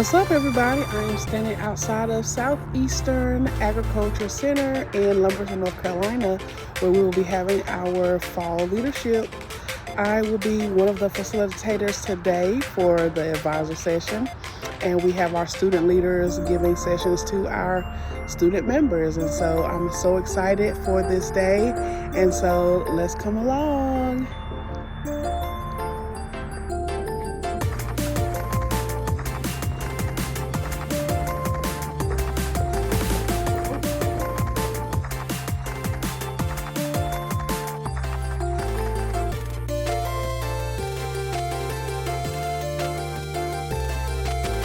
What's up, everybody? I am standing outside of Southeastern Agriculture Center in Lumberton, North Carolina, where we will be having our fall leadership. I will be one of the facilitators today for the advisor session, and we have our student leaders giving sessions to our student members. And so I'm so excited for this day, and so let's come along.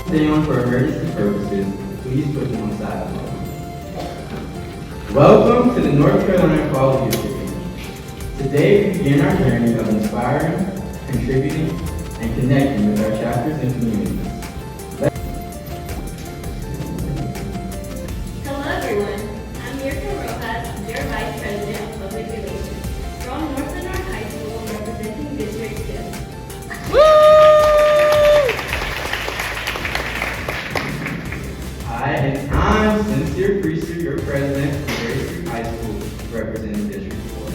Stay on for emergency purposes, please put them on silent. Welcome to the North Carolina Fall Leadership. Today we begin our journey of inspiring, contributing, and connecting with our chapters and communities. Hello everyone, I'm Mirka Rojas, your Vice President of Public Relations from North Carolina High School, representing District 6. I'm Sincere Priester, your president of Grace Street High School, representing District 4.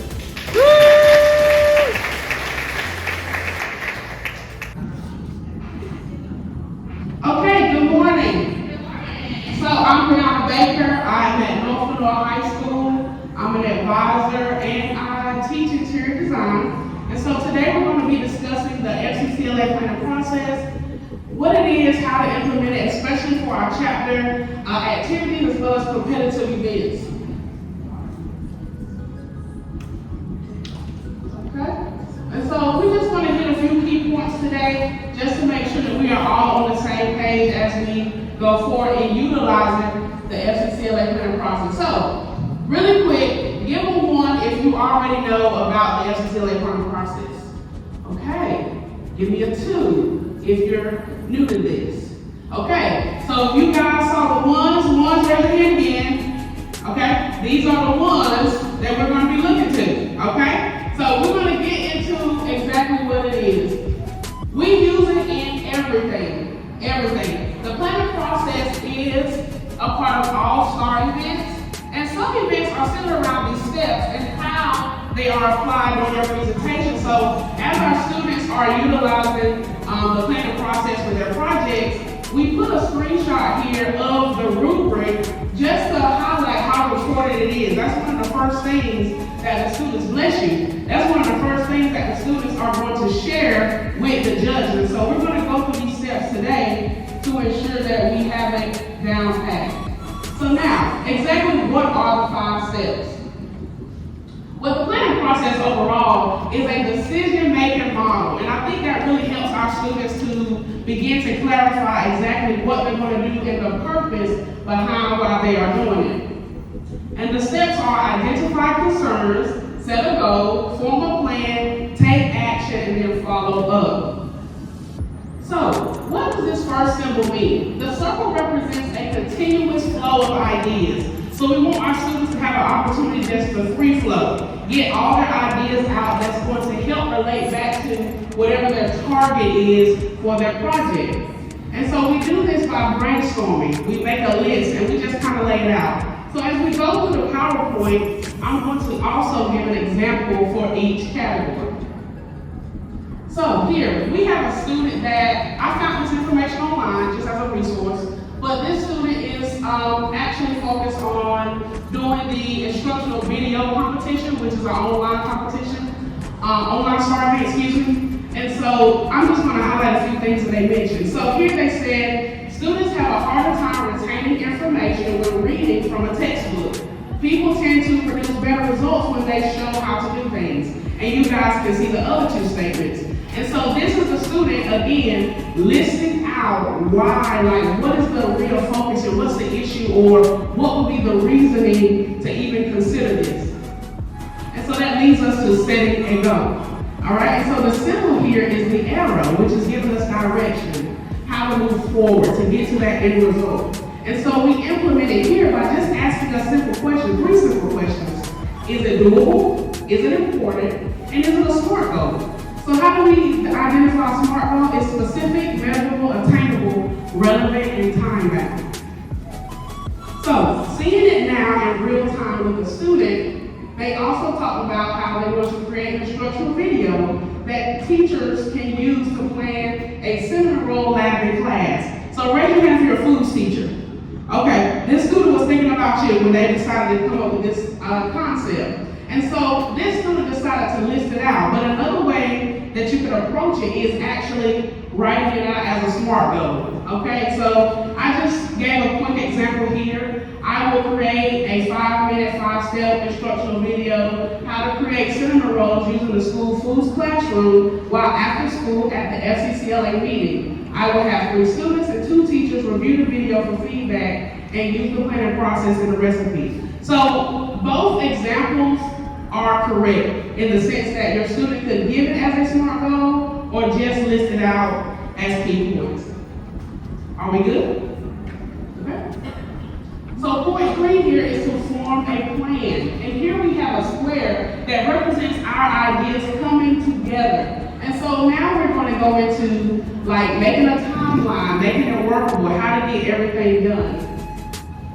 Okay, good morning. So I'm Brianna Baker. I'm at North Carolina High School. I'm an advisor and I teach interior design. And so today we're going to be discussing the FCCLA planning process, what it is, how to implement it, especially for our chapter activities as well as competitive events. Okay? And so we just want to hit a few key points today just to make sure that we are all on the same page as we go forward in utilizing the FCCLA planning process. So, really quick, give a 1 if you already know about the FCCLA planning process. Okay, give me a 2 if you're new to this. Okay, so if you guys saw the ones raise your hand again. Okay, these are the ones that we're going to be looking to. Okay, so we're going to get into exactly what it is. We use it in everything. The planning process is a part of all STAR events, and some events are centered around these steps and how they are applied on their presentation. So as our students are utilizing the planning process for their projects, we put a screenshot here of the rubric just to highlight how recorded it is. That's one of the first things that the students, bless you, that's one of the first things that the students are going to share with the judges. And so we're going to go through these steps today to ensure that we have it down pat. So now, exactly what are the 5 steps? Well, the planning process overall is a decision-making model, and I think that really helps our students to begin to clarify exactly what they're going to do and the purpose behind why they are doing it. And the steps are identify concerns, set a goal, form a plan, take action, and then follow up. So, what does this first symbol mean? The circle represents a continuous flow of ideas. So we want our students to have an opportunity just to free flow, get all their ideas out that's going to help relate back to whatever their target is for their project. And so we do this by brainstorming. We make a list and we just kind of lay it out. So as we go through the PowerPoint, I'm going to also give an example for each category. So here, we have a student that I found this information online just as a resource, but this student is actually focused on doing the instructional video competition, which is an online competition, online survey, excuse me. And so I'm just going to highlight a few things that they mentioned. So here they said, students have a harder time retaining information when reading from a textbook. People tend to produce better results when they show how to do things. And you guys can see the other 2 statements. And so this is the student, again, listing out why, like what is the real focus and what's the issue or what would be the reasoning to even consider this. And so that leads us to setting a goal. All right, and so the symbol here is the arrow, which is giving us direction, how to move forward to get to that end result. And so we implement it here by just asking a simple question, 3 simple questions. Is it doable? Is it important? And is it a SMART goal? So how do we identify a SMART goal? It's specific, measurable, attainable, relevant, They also talked about how they want to create an instructional video that teachers can use to plan a cinnamon roll lab in class. So raise your hand if you're a foods teacher. Okay, this student was thinking about you when they decided to come up with this concept. And so this student decided to list it out. But another way that you can approach it is actually writing it out as a SMART goal. Okay, so I just gave a quick example here. I will create a 5-minute, 5-step instructional video, how to create cinnamon rolls using the school foods classroom while after school at the FCCLA meeting. I will have 3 students and 2 teachers review the video for feedback and use the planning process in the recipe. So both examples are correct in the sense that your student could give it as a SMART goal or just list it out as key points. Are we good? Okay. So point 3 here is to form a plan. And here we have a square that represents our ideas coming together. And so now we're going to go into like making a timeline, making it workable, how to get everything done.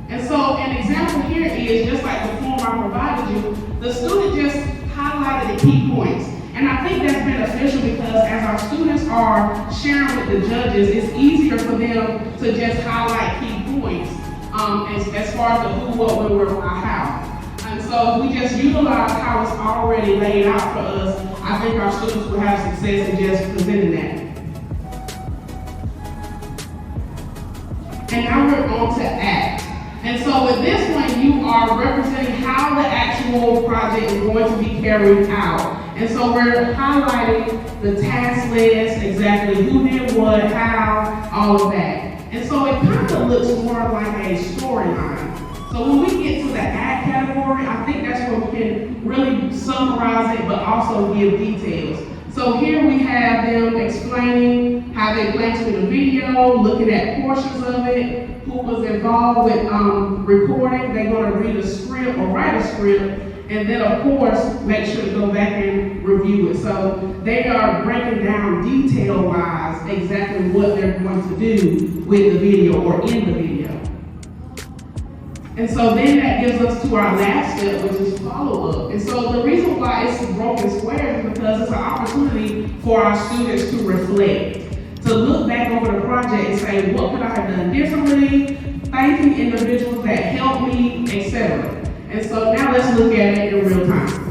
And so an example here is just like the form I provided you, the student just highlighted the key points. And I think that's beneficial because as our students are sharing with the judges, it's easier for them to just highlight key points as far as the who, what, when, where, why, how. And so if we just utilize how it's already laid out for us, I think our students will have success in just presenting that. And now we're on to act. And so with this one, you are representing how the actual project is going to be carried out. And so we're highlighting the task list, exactly who did what, how, all of that. And so it kind of looks more like a storyline. So when we get to the act category, I think that's where we can really summarize it, but also give details. So here we have them explaining how they plan to do the video, looking at portions of it, who was involved with recording. They're going to read a script or write a script, and then of course make sure to go back and review it. So they are breaking down detail-wise exactly what they're going to do with the video or in the video. And so then that gives us to our last step, which is follow-up. And so the reason why it's broken squares is because it's an opportunity for our students to reflect, to look back over the project and say, what could I have done differently, thanking individuals that helped me, etc. And so now let's look at it in real time.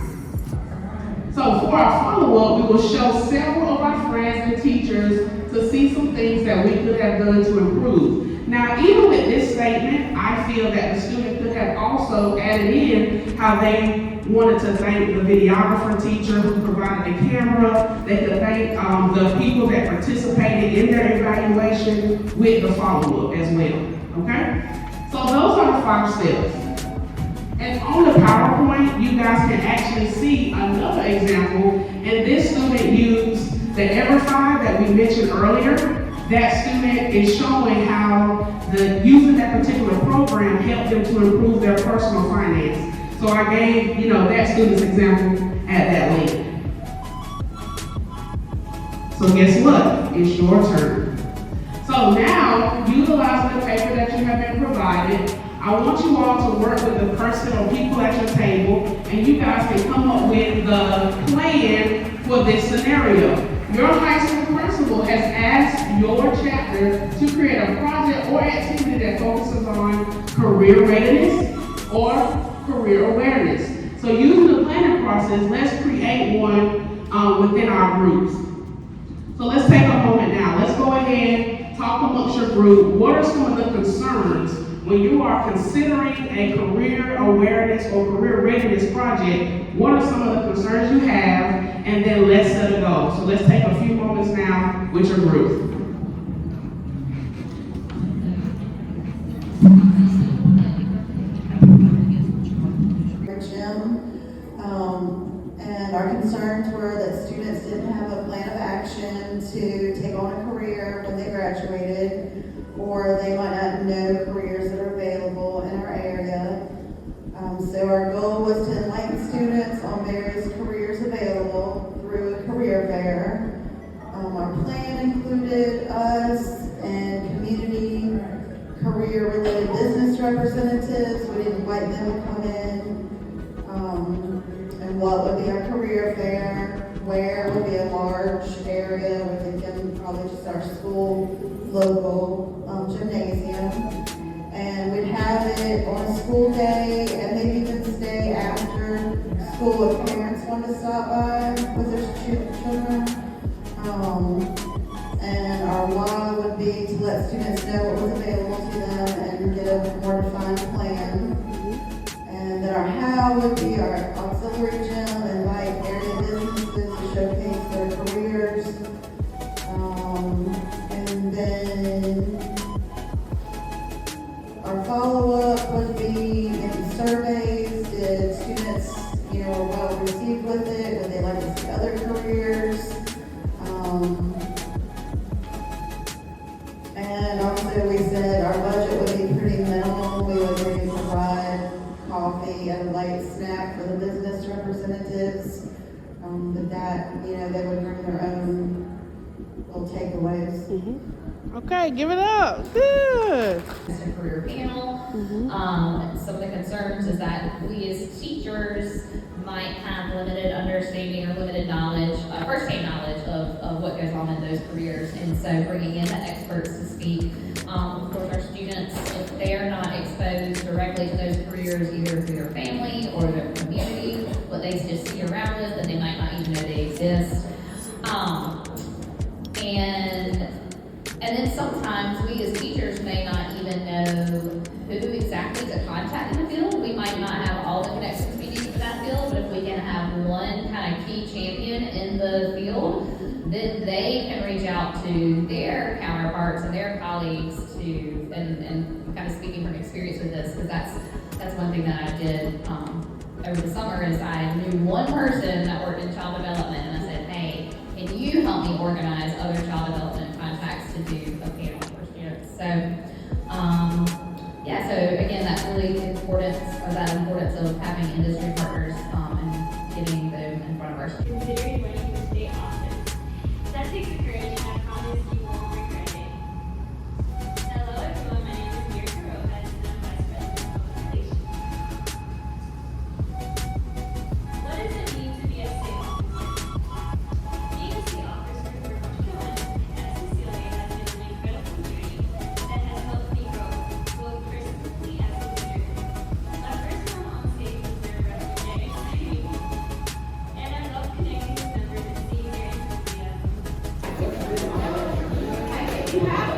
So for our follow-up, we will show several of our friends and teachers to see some things that we could have done to improve. Now, even with this statement, I feel that the student could have also added in how they wanted to thank the videographer teacher who provided the camera. They could thank the people that participated in their evaluation with the follow-up as well, okay? So those are the 5 steps. And on the PowerPoint, you guys can actually see another example, and this student used the Ever5 that we mentioned earlier. That student is showing how using that particular program helped them to improve their personal finance. So I gave, that student's example at that link. So guess what? It's your turn. So now, utilizing the paper that you have been provided, I want you all to work with the person or people at your table, and you guys can come up with the plan for this scenario. Your high school principal has asked your chapter to create a project or activity that focuses on career readiness or career awareness. So using the planning process, let's create one within our groups. So let's take a moment now. Let's go ahead, talk amongst your group. What are some of the concerns when you are considering a career awareness or career readiness project? What are some of the concerns you have? And then let's set a goal. So let's take a few moments now with your group. And our concerns were that students didn't have a plan of action to take on a career when they graduated, or they might not know careers that are available in our area. So our goal was to enlighten students on various careers available through a career fair. Our plan included us and community career-related business representatives. We didn't invite them to come in. school local gymnasium. And we'd have it on a school day and maybe even stay after school if parents want to stop by with their children. And our why would be to let students know what was available to them and get a more defined plan. And then our how would be our auxiliary gym, invite area businesses to showcase their careers. And then our follow-up would be in surveys. Did students, were well received with it? Would they like to see other careers? And also we said our budget would be pretty minimal. We would maybe provide coffee and a light snack for the business representatives. But that, they would bring their own little takeaways. Okay, give it up. Good. It's a career panel. Some of the concerns is that we as teachers might have limited understanding or limited knowledge, first-hand knowledge of what goes on in those careers. And so bringing in the experts to speak. Of course, our students, if they are not exposed directly to those careers, either through their family or their community, what they just see around us, then they might not even know they exist. And then sometimes we as teachers may not even know who exactly to contact in the field. We might not have all the connections we need for that field, but if we can have one kind of key champion in the field, then they can reach out to their counterparts and their colleagues to, and kind of speaking from experience with this, because that's one thing that I did over the summer is I knew one person that worked in child development, and I said, hey, can you help me organize other child development contacts to do a panel for students? So, so again, that's really importance of having industry partners and getting them in front of our students. Considering running for state office. That takes courage, and I promise you won't regret it. Hello everyone, my name is Mirka Rojas, and I'm Vice President of Public Relations. What does it mean to be a state officer? Being a state officer for North Carolina and FCCLA has been an incredible journey that has helped me grow, both personally as a leader. My first time on stage was very exciting, and I love connecting with members and seeing their enthusiasm. You have